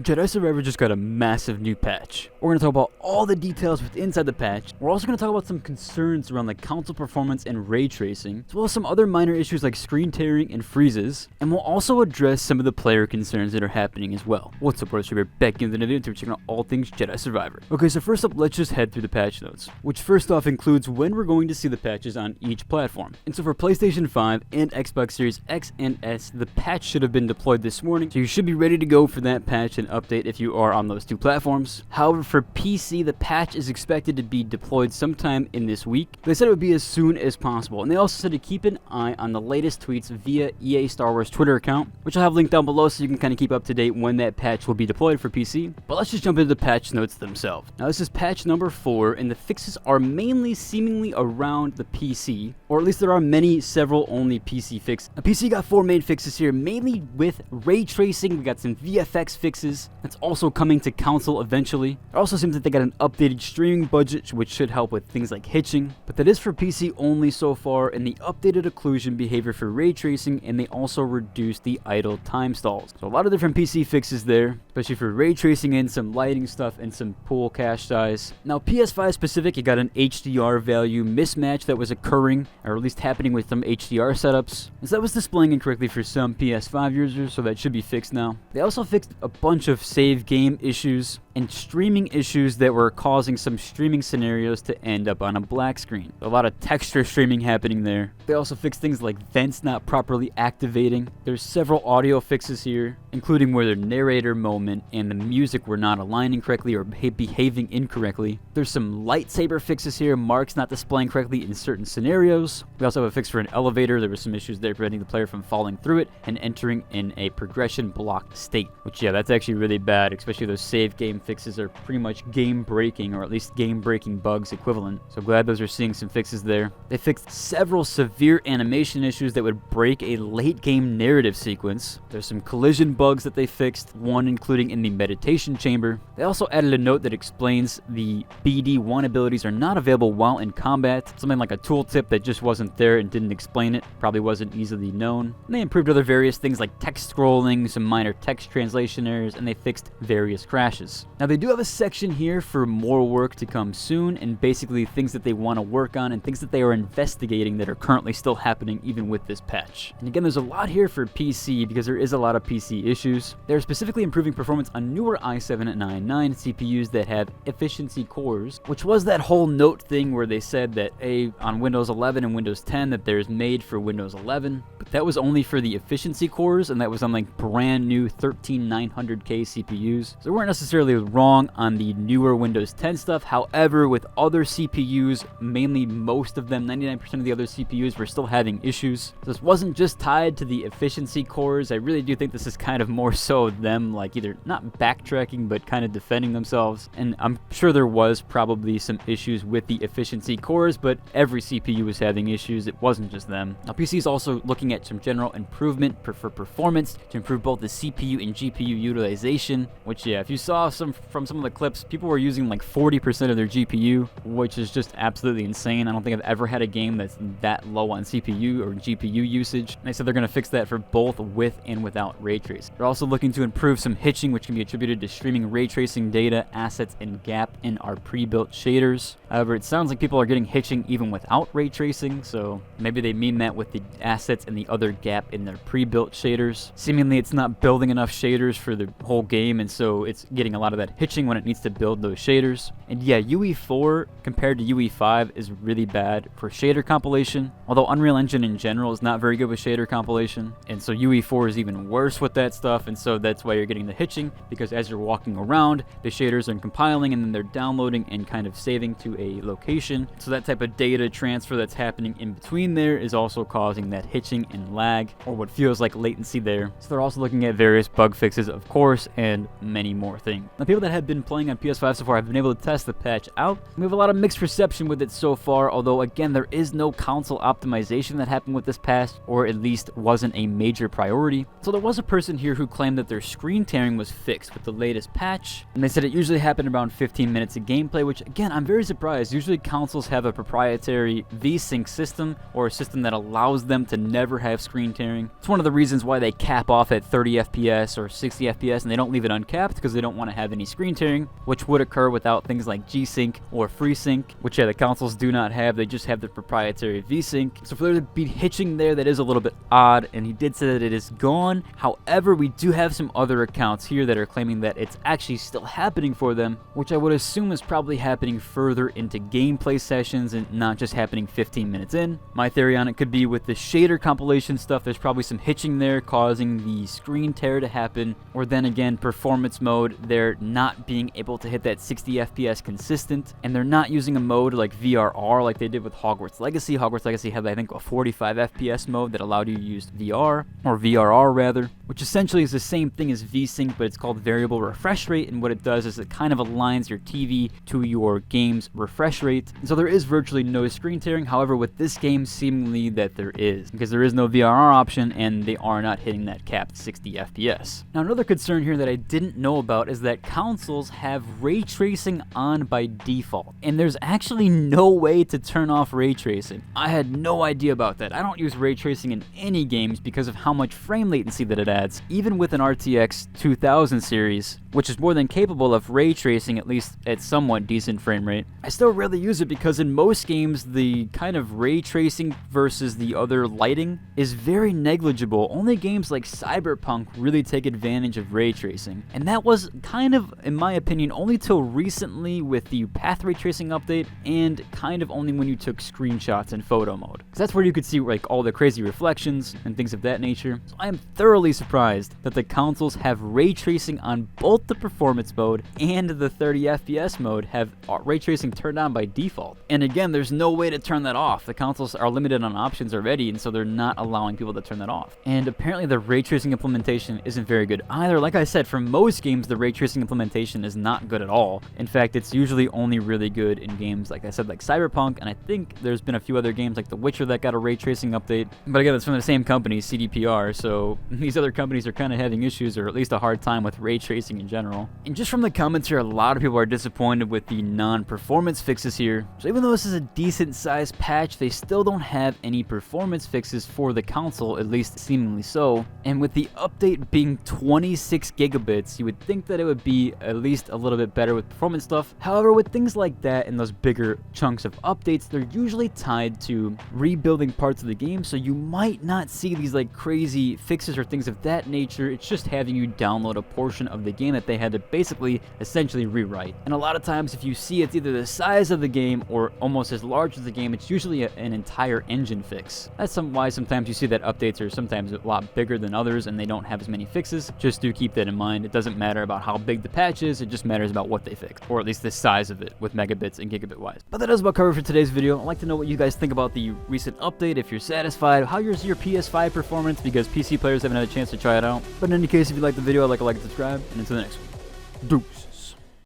Jedi Survivor just got a massive new patch. We're going to talk about all the details with inside the patch. We're also going to talk about some concerns around like console performance and ray tracing, as well as some other minor issues like screen tearing and freezes. And we'll also address some of the player concerns that are happening as well. What's up, brothers? We're back in the video and we're checking out all things Jedi Survivor. Okay, so first up, let's just head through the patch notes, which first off includes when we're going to see the patches on each platform. And so for PlayStation 5 and Xbox Series X and S, the patch should have been deployed this morning, so you should be ready to go for that patch and update if you are on those two platforms. However, for PC, the patch is expected to be deployed sometime in this week. They said it would be as soon as possible, and they also said to keep an eye on the latest tweets via EA Star Wars Twitter account, which I'll have linked down below so you can kind of keep up to date when that patch will be deployed for PC. But let's just jump into the patch notes themselves. Now, this is patch number 4, and the fixes are mainly seemingly around the PC, or at least there are several only PC fixes. Now, PC got 4 main fixes here, mainly with ray tracing. We got some VFX fixes. That's also coming to console eventually. It also seems that they got an updated streaming budget, which should help with things like hitching, but that is for PC only so far, and the updated occlusion behavior for ray tracing, and they also reduced the idle time stalls. So a lot of different PC fixes there, especially for ray tracing and some lighting stuff and some pool cache size. Now, PS5 specific, you got an HDR value mismatch that was occurring, or at least happening with some HDR setups, and so that was displaying incorrectly for some PS5 users, so that should be fixed now. They also fixed a bunch of save game issues and streaming issues that were causing some streaming scenarios to end up on a black screen. A lot of texture streaming happening there. They also fixed things like vents not properly activating. There's several audio fixes here, including where the narrator moment and the music were not aligning correctly or behaving incorrectly. There's some lightsaber fixes here, marks not displaying correctly in certain scenarios. We also have a fix for an elevator. There were some issues there preventing the player from falling through it and entering in a progression blocked state, which, yeah, that's actually really bad, especially those save game fixes are pretty much game breaking, or at least game breaking bugs equivalent. So glad those are seeing some fixes there. They fixed several severe animation issues that would break a late game narrative sequence. There's some collision bugs that they fixed, one including in the meditation chamber. They also added a note that explains the BD1 abilities are not available while in combat, something like a tooltip that just wasn't there and didn't explain it, probably wasn't easily known. And they improved other various things like text scrolling, some minor text translation errors, and they fixed various crashes. Now, they do have a section here for more work to come soon, and basically things that they want to work on and things that they are investigating that are currently still happening even with this patch. And again, there's a lot here for PC because there is a lot of PC issues. They're specifically improving performance on newer i7-99 CPUs that have efficiency cores, which was that whole note thing where they said that on Windows 11 and Windows 10 that there's made for Windows 11, but that was only for the efficiency cores, and that was on like brand new 13900K CPUs. So they weren't necessarily wrong on the newer Windows 10 stuff. However, with other CPUs, mainly most of them, 99% of the other CPUs were still having issues. So this wasn't just tied to the efficiency cores. I really do think this is kind of more so them like either not backtracking but kind of defending themselves. And I'm sure there was probably some issues with the efficiency cores, but every CPU was having issues. It wasn't just them. Now, PC is also looking at some general improvement for performance to improve both the CPU and GPU utilization, which, yeah, if you saw from some of the clips, people were using like 40% of their GPU, which is just absolutely insane. I don't think I've ever had a game that's that low on CPU or GPU usage. And they said they're going to fix that for both with and without ray tracing. They're also looking to improve some hitching, which can be attributed to streaming ray tracing data, assets, and gap in our pre-built shaders. However, it sounds like people are getting hitching even without ray tracing, so maybe they mean that with the assets and the other gap in their pre-built shaders. Seemingly, it's not building enough shaders for the whole game, and so it's getting a lot of that hitching when it needs to build those shaders. And yeah, UE4 compared to UE5 is really bad for shader compilation, although Unreal Engine in general is not very good with shader compilation, and so UE4 is even worse with that stuff, and so that's why you're getting the hitching, because as you're walking around, the shaders are compiling and then they're downloading and kind of saving to a location. So that type of data transfer that's happening in between there is also causing that hitching and lag, or what feels like latency there. So they're also looking at various bug fixes, of course, and many more things. Now, people people that have been playing on PS5 so far have been able to test the patch out. We have a lot of mixed reception with it so far, although again, there is no console optimization that happened with this patch, or at least wasn't a major priority. So there was a person here who claimed that their screen tearing was fixed with the latest patch, and they said it usually happened around 15 minutes of gameplay, which again, I'm very surprised. Usually consoles have a proprietary VSync system, or a system that allows them to never have screen tearing. It's one of the reasons why they cap off at 30 FPS or 60 FPS, and they don't leave it uncapped because they don't want to have any screen tearing, which would occur without things like G-Sync or FreeSync, which the consoles do not have. They just have the proprietary VSync. So for there to be hitching there, that is a little bit odd, and he did say that it is gone. However, we do have some other accounts here that are claiming that it's actually still happening for them, which I would assume is probably happening further into gameplay sessions and not just happening 15 minutes in. My theory on it could be with the shader compilation stuff, there's probably some hitching there causing the screen tear to happen, or then again, performance mode, they're not being able to hit that 60 FPS consistent, and they're not using a mode like VRR like they did with Hogwarts Legacy. Hogwarts Legacy had, I think, a 45 FPS mode that allowed you to use VR, or VRR rather, which essentially is the same thing as VSync, but it's called variable refresh rate, and what it does is it kind of aligns your TV to your game's refresh rate. And so there is virtually no screen tearing. However, with this game, seemingly that there is, because there is no VRR option, and they are not hitting that capped 60 FPS. Now, another concern here that I didn't know about is that consoles have ray tracing on by default, and there's actually no way to turn off ray tracing. I had no idea about that. I don't use ray tracing in any games because of how much frame latency that it adds. Even with an RTX 2000 series, which is more than capable of ray tracing, at least at somewhat decent frame rate, I still rarely use it because in most games, the kind of ray tracing versus the other lighting is very negligible. Only games like Cyberpunk really take advantage of ray tracing, and that was kind of, in my opinion, only till recently with the path ray tracing update, and kind of only when you took screenshots in photo mode, because that's where you could see like all the crazy reflections and things of that nature. So I am thoroughly surprised that the consoles have ray tracing on both the performance mode and the 30 FPS mode have ray tracing turned on by default. And again, there's no way to turn that off. The consoles are limited on options already, and so they're not allowing people to turn that off. And apparently the ray tracing implementation isn't very good either. Like I said, for most games, the ray tracing implementation is not good at all. In fact, it's usually only really good in games, like I said, like Cyberpunk, and I think there's been a few other games like The Witcher that got a ray tracing update. But again, it's from the same company, CDPR, so these other companies are kind of having issues, or at least a hard time with ray tracing in general. And just from the comments here, a lot of people are disappointed with the non-performance fixes here. So even though this is a decent sized patch, they still don't have any performance fixes for the console, at least seemingly so. And with the update being 26 gigabits, you would think that it would be at least a little bit better with performance stuff. However, with things like that and those bigger chunks of updates, they're usually tied to rebuilding parts of the game, so you might not see these like crazy fixes or things of that nature. It's just having you download a portion of the game that they had to basically essentially rewrite. And a lot of times if you see it's either the size of the game or almost as large as the game, it's usually an entire engine fix. That's why sometimes you see that updates are sometimes a lot bigger than others and they don't have as many fixes. Just do keep that in mind. It doesn't matter about how big the patch is, it just matters about what they fixed, or at least the size of it with megabits and gigabit wise. But that is about cover for today's video. I'd like to know what you guys think about the recent update, if you're satisfied, how your PS5 performance, because PC players haven't had a chance to try it out. But in any case, if you liked the video, I'd like to subscribe, and until the next one, deuce.